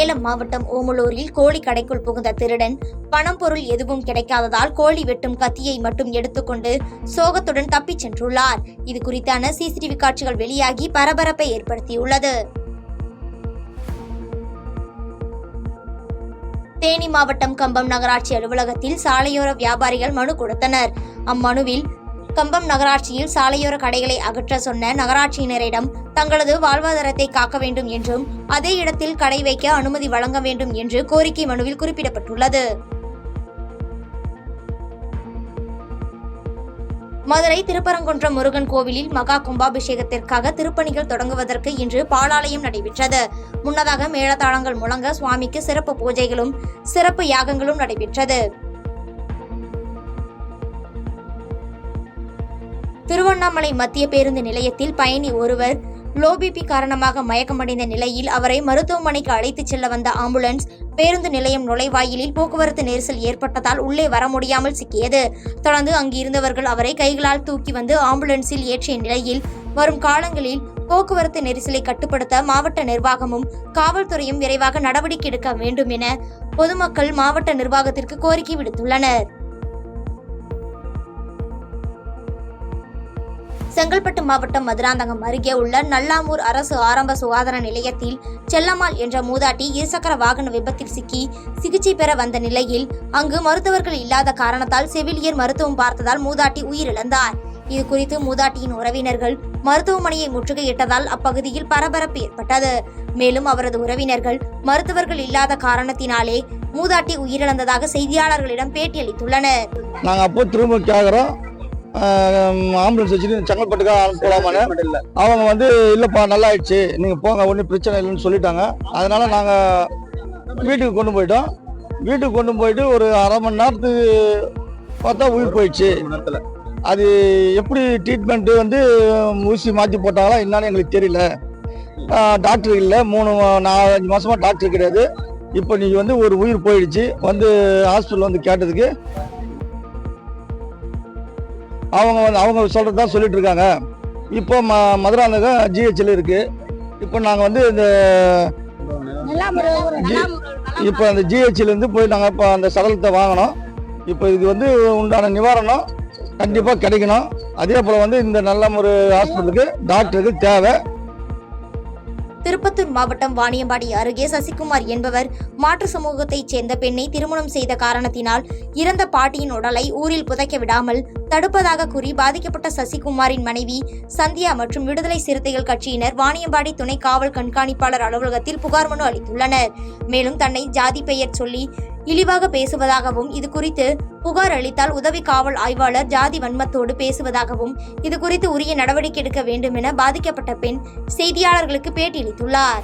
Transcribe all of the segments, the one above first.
சேலம் மாவட்டம் ஓமலூரில் கோழி கடைக்குள் புகுந்த திருடன் பணம் பொருள் எதுவும் கிடைக்காததால் கோழி வெட்டும் கத்தியை மட்டும் எடுத்துக்கொண்டு சோகத்துடன் தப்பிச் சென்றுள்ளார். இது குறித்தான சிசிடிவி காட்சிகள் வெளியாகி பரபரப்பை ஏற்படுத்தியுள்ளது. தேனி மாவட்டம் கம்பம் நகராட்சி அலுவலகத்தில் சாலையோர வியாபாரிகள் மனு கொடுத்தனர். அம்மனுவில் கம்பம் நகராட்சியில் சாலையோர கடைகளை அகற்ற சொன்ன நகராட்சியினரிடம் தங்களது வாழ்வாதாரத்தை காக்க வேண்டும் என்றும் அதே இடத்தில் கடை வைக்க அனுமதி வழங்க வேண்டும் என்று கோரிக்கை மனுவில் குறிப்பிடப்பட்டுள்ளது. மதுரை திருப்பரங்குன்றம் முருகன் கோவிலில் மகா கும்பாபிஷேகத்திற்காக திருப்பணிகள் தொடங்குவதற்கு இன்று பாலாலயம் நடைபெற்றது. முன்னதாக மேளதாளங்கள் முழங்க சுவாமிக்கு சிறப்பு பூஜைகளும் சிறப்பு யாகங்களும் நடைபெற்றது. திருவண்ணாமலை மத்திய பேருந்து நிலையத்தில் பயணி ஒருவர் லோ பிபி காரணமாக மயக்கமடைந்த நிலையில் அவரை மருத்துவமனைக்கு அழைத்துச் செல்ல வந்த ஆம்புலன்ஸ் பேருந்து நிலையம் நுழைவாயிலில் போக்குவரத்து நெரிசல் ஏற்பட்டதால் உள்ளே வர முடியாமல் சிக்கியது. தொடர்ந்து அங்கு இருந்தவர்கள் அவரை கைகளால் தூக்கி வந்து ஆம்புலன்ஸில் ஏற்றிய நிலையில் வரும் காலங்களில் போக்குவரத்து நெரிசலை கட்டுப்படுத்த மாவட்ட நிர்வாகமும் காவல்துறையும் விரைவாக நடவடிக்கை எடுக்க வேண்டும் என பொதுமக்கள் மாவட்ட நிர்வாகத்திற்கு கோரிக்கை விடுத்துள்ளனர். செங்கல்பட்டு மாவட்டம் மதுராந்தகம் அருகே உள்ள நல்லாமூர் அரசு ஆரம்ப சுகாதார நிலையத்தில் செல்லம்மாள் என்ற மூதாட்டி இருசக்கர வாகன விபத்தில் சிக்கி சிகிச்சை பெற வந்த நிலையில் அங்கு மருத்துவர்கள் இல்லாத காரணத்தால் செவிலியர் மருத்துவம் பார்த்ததால் மூதாட்டி உயிரிழந்தார். இது குறித்து மூதாட்டியின் உறவினர்கள் மருத்துவமனையை முற்றுகையிட்டதால் அப்பகுதியில் பரபரப்பு ஏற்பட்டது. மேலும் அவரது உறவினர்கள் மருத்துவர்கள் இல்லாத காரணத்தினாலே மூதாட்டி உயிரிழந்ததாக செய்தியாளர்களிடம் பேட்டியளித்துள்ளனர். ஆம்புலன்ஸ் வச்சுட்டு செங்கல்பட்டுக்காக அனுப்பலாமான்னு அவங்க வந்து இல்லைப்பா நல்லா ஆயிடுச்சு நீங்கள் போங்க ஒன்றும் பிரச்சனை இல்லைன்னு சொல்லிட்டாங்க. அதனால நாங்கள் வீட்டுக்கு கொண்டு போயிட்டோம். வீட்டுக்கு கொண்டு போயிட்டு ஒரு அரை மணி நேரத்துக்கு பார்த்தா உயிர் போயிடுச்சு. அது எப்படி ட்ரீட்மெண்ட்டு வந்து ஊசி மாற்றி போட்டாங்களா என்னன்னு எங்களுக்கு தெரியல. டாக்டர் இல்லை, 4-5 மாதமாக டாக்டர் கிடையாது. இப்போ நீங்கள் வந்து ஒரு உயிர் போயிடுச்சு வந்து ஹாஸ்பிட்டல் வந்து கேட்டதுக்கு அவங்க சொல்கிறதான் சொல்லிட்டு இருக்காங்க. இப்போ மதுராந்தகம் ஜிஹெச்சில் இருக்குது. இப்போ நாங்கள் வந்து இப்போ அந்த ஜிஹெச்சிலேருந்து போய் நாங்கள் இப்போ அந்த சடலத்தை வாங்கினோம். இப்போ இது வந்து உண்டான நிவாரணம் கண்டிப்பாக கிடைக்கணும். அதே போல் வந்து இந்த நல்ல ஒரு ஹாஸ்பிட்டலுக்கு டாக்டருக்கு தேவை. திருப்பத்தூர் மாவட்டம் வாணியம்பாடி அருகே சசிகுமார் என்பவர் மாற்று சமூகத்தைச் சேர்ந்த பெண்ணை திருமணம் செய்த காரணத்தினால் இறந்த பாட்டியின் உடலை ஊரில் புதைக்க விடாமல் தடுப்பதாக கூறி பாதிக்கப்பட்ட சசிகுமாரின் மனைவி சந்தியா மற்றும் விடுதலை சிறுத்தைகள் கட்சியினர் வாணியம்பாடி துணை காவல் கண்காணிப்பாளர் அலுவலகத்தில் புகார் மனு அளித்துள்ளனர். மேலும் தன்னை ஜாதி பெயர் சொல்லி இழிவாக பேசுவதாகவும் இது குறித்து புகார் அளித்தால் உதவி காவல் ஆய்வாளர் ஜாதி வன்மத்தோடு பேசுவதாகவும் இது குறித்து உரிய நடவடிக்கை எடுக்க வேண்டும் என பாதிக்கப்பட்ட பெண் செய்தியாளர்களுக்கு பேட்டியளித்துள்ளார்.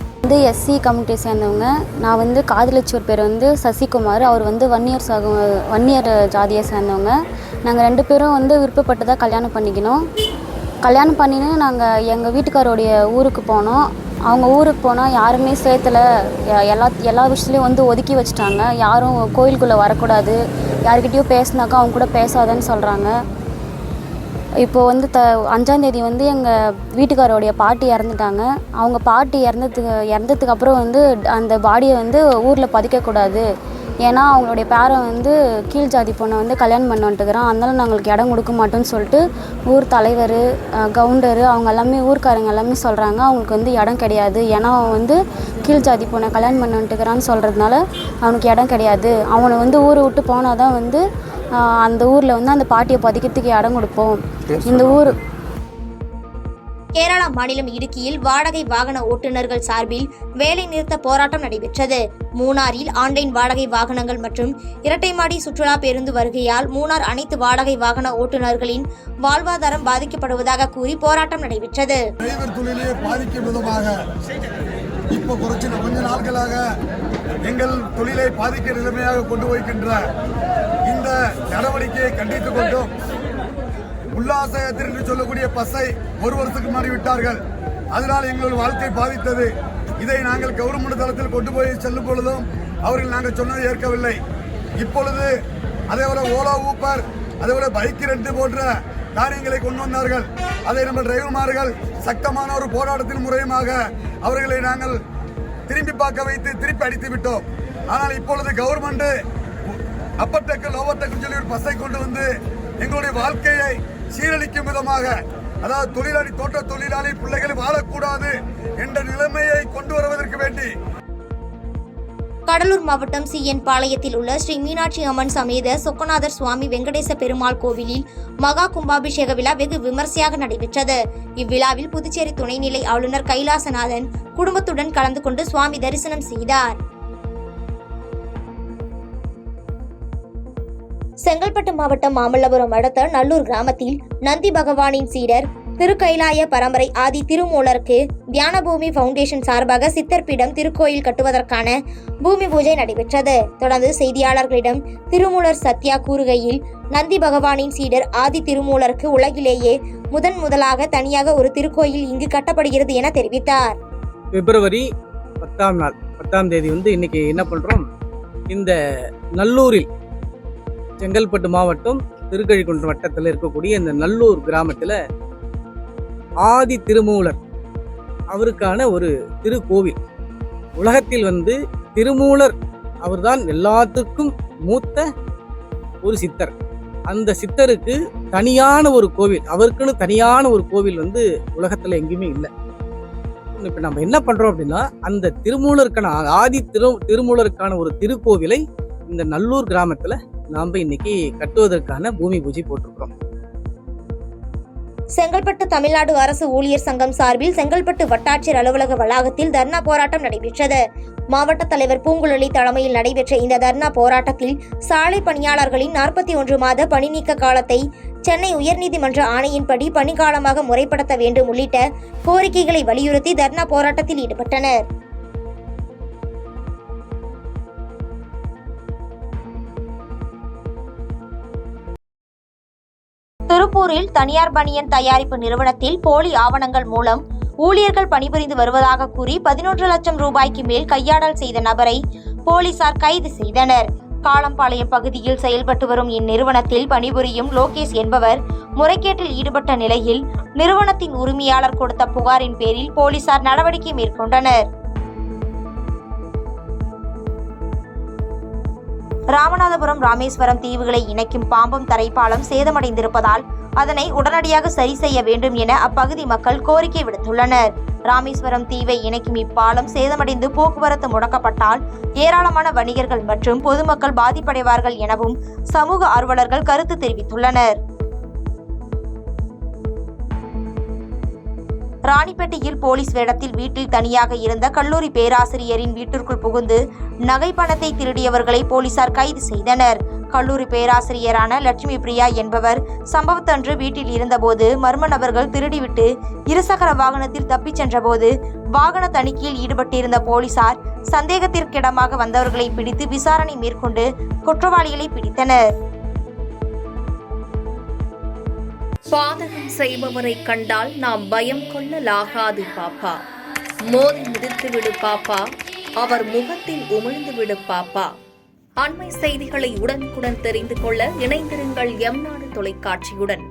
எஸ்சி கம்யூனிட்டி சேர்ந்தவங்க. நான் வந்து காதலிச்சோர் பேர் வந்து சசிகுமார். அவர் வந்து வன்னியர் ஜாதியை சேர்ந்தவங்க. நாங்கள் 2 பேரும் வந்து விருப்பப்பட்டு கல்யாணம் பண்ணிக்கினோம். கல்யாணம் பண்ணின்னு நாங்கள் எங்கள் வீட்டுக்காரோடைய ஊருக்கு போனோம். அவங்க ஊருக்கு போனால் யாருமே சேர்த்துல எல்லா விஷயத்துலையும் வந்து ஒதுக்கி வச்சுட்டாங்க. யாரும் கோயிலுக்குள்ளே வரக்கூடாது, யாருக்கிட்டையும் பேசினாக்கா அவங்க கூட பேசாதன்னு சொல்கிறாங்க. இப்போது வந்து 5ஆம் தேதி வந்து எங்கள் வீட்டுக்காரோடைய பாட்டி இறந்துட்டாங்க. அவங்க பாட்டி இறந்ததுக்கு அப்புறம் வந்து அந்த பாடியை வந்து ஊரில் பதிக்கக்கூடாது. ஏன்னா அவங்களுடைய பேரன் வந்து கீழ் ஜாதி பொண்ணை வந்து கல்யாணம் பண்ண வந்துட்டுக்கிறான். அதனால நாங்களுக்கு இடம் கொடுக்க மாட்டோம்னு சொல்லிட்டு ஊர் தலைவர், கவுண்டர் அவங்க எல்லாமே ஊர்க்காரங்க எல்லாமே சொல்கிறாங்க அவங்களுக்கு வந்து இடம் கிடையாது. ஏன்னா அவன் வந்து கீழ் ஜாதி பொண்ணை கல்யாணம் பண்ண வந்துட்டுக்கிறான்னு சொல்கிறதுனால அவனுக்கு இடம் கிடையாது. அவனை வந்து ஊரை விட்டு போனால் தான் வந்து அந்த ஊரில் வந்து அந்த பாட்டியை பதிக்கிறதுக்கு இடம் கொடுப்போம். இந்த ஊர் கேரளா மாநிலம் இடுக்கியில் வாடகை வாகன ஓட்டுநர்கள் சார்பில் வேலை நிறுத்த போராட்டம் நடைபெற்றது. மூணாரில் ஆன்லைன் வாடகை வாகனங்கள் மற்றும் இரட்டை மாடி சுற்றுலா பேருந்து வருகையால் மூணார் அனைத்து வாடகை வாகன ஓட்டுநர்களின் வாழ்வாதாரம் பாதிக்கப்படுவதாக கூறி போராட்டம் நடைபெற்றது. கொஞ்ச நாட்களாக எங்கள் தொழிலை பாதிக்க நிலைமையாக கொண்டு போய்கின்ற இந்த நடவடிக்கையை கண்டித்துக் கொண்டும் உல்லாசத்தில் என்று சொல்லக்கூடிய பஸ்ஸை 1 வருஷத்துக்கு மாறி விட்டார்கள். அதனால் எங்களுடைய வாழ்க்கை பாதித்தது. இதை நாங்கள் கவர்மெண்ட் தளத்தில் கொண்டு போய் செல்லும் பொழுதும் அவர்கள் நாங்கள் சொன்னதை ஏற்கவில்லை. இப்பொழுது அதேபோல ஓலா, ஊப்பர், அதேபோல பைக் ரெண்ட் போன்ற காரியங்களை கொண்டு வந்தார்கள். அதை நம்ம டிரைவர்மார்கள் சக்தமான ஒரு போராட்டத்தின் முறையுமாக அவர்களை நாங்கள் திரும்பி பார்க்க வைத்து திருப்பி அடித்து விட்டோம். ஆனால் இப்பொழுது government upper deck lower deck சொல்லி ஒரு பஸ்ஸை கொண்டு வந்து எங்களுடைய வாழ்க்கையை சீரழிக்கும் விதமாக, அதாவது தொழிலாளி தோட்ட தொழிலாளி பிள்ளைகள் வாழக்கூடாது என்ற நிலைமையை கொண்டு வருவதற்கு வேண்டி கடலூர் மாவட்டம் CN பாளையத்தில் உள்ள ஸ்ரீ மீனாட்சி அம்மன் சமேத சொக்கநாதர் சுவாமி வெங்கடேச பெருமாள் கோவிலில் மகா கும்பாபிஷேக விழா வெகு விமர்சையாக நடைபெற்றது. இவ்விழாவில் புதுச்சேரி துணைநிலை ஆளுநர் கைலாசநாதன் குடும்பத்துடன் கலந்து கொண்டு சுவாமி தரிசனம் செய்தார். செங்கல்பட்டு மாவட்டம் மாமல்லபுரம் அடுத்த நல்லூர் கிராமத்தில் நந்தி பகவானின் சீடர் திருக்கைலாய பரம்பரை ஆதி திருமூலருக்கு தியானபூமி பவுண்டேஷன் சார்பாக சித்தர்பீடம் திருக்கோயில் கட்டுவதற்கான பூமி பூஜை நடைபெற்றது. தொடர்ந்து செய்தியாளர்களிடம் திருமூலர் சத்யா கூறுகையில், நந்தி பகவானின் சீடர் ஆதி திருமூலருக்கு உலகிலேயே முதலாக தனியாக ஒரு திருக்கோயில் இங்கு கட்டப்படுகிறது என தெரிவித்தார். பிப்ரவரி 10ஆம் தேதி இன்னைக்கு என்ன பண்றோம், இந்த நல்லூரில் செங்கல்பட்டு மாவட்டம் திருக்கழிக்குன்றம் வட்டத்தில் இருக்கக்கூடிய இந்த நல்லூர் கிராமத்தில் ஆதி திருமூலர் அவருக்கான ஒரு திருக்கோவில். உலகத்தில் திருமூலர் அவர்தான் எல்லாத்துக்கும் மூத்த ஒரு சித்தர். அந்த சித்தருக்கு தனியான ஒரு கோவில், அவருக்குன்னு தனியான ஒரு கோவில் உலகத்தில் எங்கேயுமே இல்லை. இப்போ நம்ம என்ன பண்றோம் அப்படின்னா, அந்த திருமூலருக்கான ஆதி திருமூலருக்கான ஒரு திருக்கோவிலை இந்த நல்லூர் கிராமத்துல நாம இன்னைக்கு கட்டுவதற்கான பூமி பூஜை போட்டிருக்கிறோம். செங்கல்பட்டு தமிழ்நாடு அரசு ஊழியர் சங்கம் சார்பில் செங்கல்பட்டு வட்டாட்சியர் அலுவலக வளாகத்தில் தர்ணா போராட்டம் நடைபெற்றது. மாவட்ட தலைவர் பூங்குழலி தலைமையில் நடைபெற்ற இந்த தர்ணா போராட்டத்தில் சாலை பணியாளர்களின் 41 மாத பணி நீக்க காலத்தை சென்னை உயர்நீதிமன்ற ஆணையின்படி பணிக்காலமாக முறைப்படுத்த வேண்டும் உள்ளிட்ட கோரிக்கைகளை வலியுறுத்தி தர்ணா போராட்டத்தில் ஈடுபட்டனர். திருப்பூரில் தனியார் பனியன் தயாரிப்பு நிறுவனத்தில் போலி ஆவணங்கள் மூலம் ஊழியர்கள் பணிபுரிந்து வருவதாக கூறி 11 லட்சம் ரூபாய்க்கு மேல் கையாடல் செய்த நபரை போலீசார் கைது செய்தனர். காளம்பாளையம் பகுதியில் செயல்பட்டு வரும் இந்நிறுவனத்தில் பணிபுரியும் லோகேஷ் என்பவர் முறைகேட்டில் ஈடுபட்ட நிலையில் நிறுவனத்தின் உரிமையாளர் கொடுத்த புகாரின் பேரில் போலீசார் நடவடிக்கை மேற்கொண்டனர். ராமநாதபுரம் ராமேஸ்வரம் தீவுகளை இணைக்கும் பாம்பம் தரைப்பாலம் சேதமடைந்திருப்பதால் அதனை உடனடியாக சரி செய்ய வேண்டும் என அப்பகுதி மக்கள் கோரிக்கை விடுத்துள்ளனர். ராமேஸ்வரம் தீவை இணைக்கும் இப்பாலம் சேதமடைந்து போக்குவரத்து முடக்கப்பட்டால் ஏராளமான வணிகர்கள் மற்றும் பொதுமக்கள் பாதிப்படைவார்கள் எனவும் சமூக ஆர்வலர்கள் கருத்து தெரிவித்துள்ளனர். ராணிப்பேட்டையில் போலீஸ் வேடத்தில் வீட்டில் தனியாக இருந்த கல்லூரி பேராசிரியரின் வீட்டிற்குள் புகுந்து நகை பணத்தை திருடியவர்களை போலீசார் கைது செய்தனர். கல்லூரி பேராசிரியரான லட்சுமி பிரியா என்பவர் சம்பவத்தன்று வீட்டில் இருந்தபோது மர்ம நபர்கள் திருடிவிட்டு இருசக்கர வாகனத்தில் தப்பிச் சென்றபோது வாகன தணிக்கையில் ஈடுபட்டிருந்த போலீசார் சந்தேகத்திற்கிடமாக வந்தவர்களை பிடித்து விசாரணை மேற்கொண்டு குற்றவாளிகளை பிடித்தனர். பாதகம் செய்பவரை கண்டால் நாம் பயம் கொள்ளலாகாது பாப்பா. மோதி மிதித்து விடு பாப்பா, அவர் முகத்தில் உமிழ்ந்து விடு பாப்பா. அண்மை செய்திகளை உடனுக்குடன் தெரிந்து கொள்ள இணைந்திருங்கள் எம் நாடு தொலைக்காட்சியுடன்.